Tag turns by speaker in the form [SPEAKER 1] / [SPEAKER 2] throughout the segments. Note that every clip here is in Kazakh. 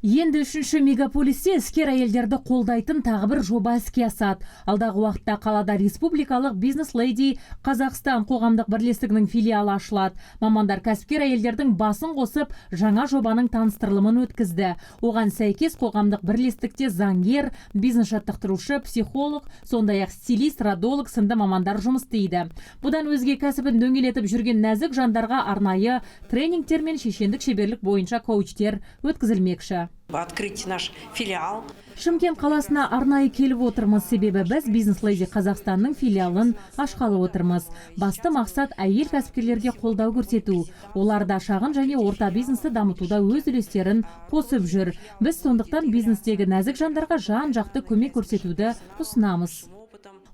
[SPEAKER 1] Енді үшінші мегаполисте іскер әйелдерді қолдайтын тағы бір жоба іске асады. Алдағы уақытта қалада республикалық бизнес леди Қазақстан қоғамдық бірлестігінің филиалы ашылады. Мамандар кәсіпкер әйелдердің басын қосып, жаңа жобаның таныстырылымын өткізді. Оған сәйкес қоғамдық бірлестікте заңгер, бизнес жаттықтырушы, психолог, сондай-ақ стилист, радолог сынды мамандар жұмыс істейді. Бұдан өзге кәсібін дөңгелетіп жүрген нәзік жандарға арнайы тренингтер мен шешендік шеберлік бойынша коучтер өткізілмекші.
[SPEAKER 2] Открыть наш филиал.
[SPEAKER 1] Шымкент қаласына арнайы келіп отырмыз, себебі біз бизнес леди Қазақстанның филиалын ашқалы отырмыз. Басты мақсат әйел кәсіпкерлерге қолдау көрсету. Оларда шағын және орта бизнесті дамытуда өз үлестерін қосып жүр. Біз сондықтан бизнестегі нәзік жандарға жан-жақты көмек көрсетуді ұсынамыз.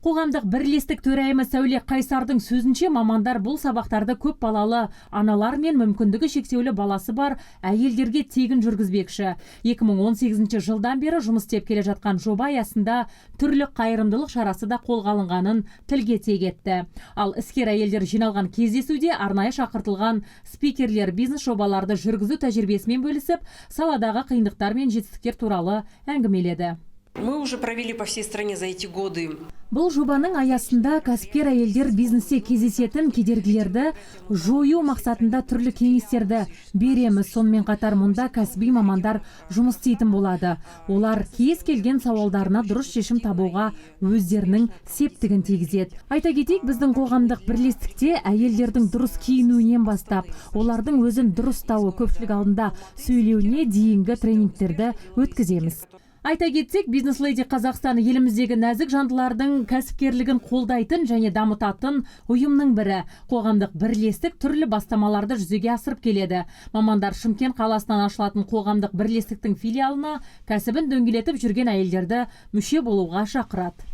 [SPEAKER 1] Қоғамдық бірлестік төрайымы Сәуле Қайсардың сөзінше, мамандар бұл сабақтарды көп балалы аналар мен мүмкіндігі шектеулі баласы бар әйелдерге тегін жүргізбекші. 2018 жылдан бері жұмыс істеп келе жатқан жоба аясында түрлі қайырымдылық шарасы да қолға алынғанын тілге тиек етті. Ал іскер әйелдер жиналған кездесуде арнайы шақыртылған спикерлер бизнес жобаларды жүргізу тәжірибесімен бөлісіп, саладағы қиындықтар мен жетістіктер туралы әңгімеледі.
[SPEAKER 2] Мы уже провели по всей стране за эти годы.
[SPEAKER 1] Бұл жобаның аясында кәсіпкер әйелдер бизнесте кездесетін кедергілерді жою мақсатында түрлі кеңестерді береміз. Сонымен қатар мұнда кәсіби мамандар жұмыс істейтін болады. Олар кез келген сауалдарына дұрыс шешім табуға өздерінің септігін тигізеді. Айта кетейік, біздің қоғамдық бірлестікте әйелдердің дұрыс киінуінен бастап, олардың өзін дұрыстауы, көпшілік алдында сөйлеуіне дейінгі тренингтерді өткіземіз. Айта кетсек, бизнес леди Қазақстан еліміздегі нәзік жандылардың кәсіпкерлігін қолдайтын және дамытатын ұйымның бірі. Қоғамдық бірлестік түрлі бастамаларды жүзеге асырып келеді. Мамандар Шымкент қаласынан ашылатын қоғамдық бірлестіктің филиалына кәсібін дөңгелетіп жүрген әйелдерді мүше болуға шақырады.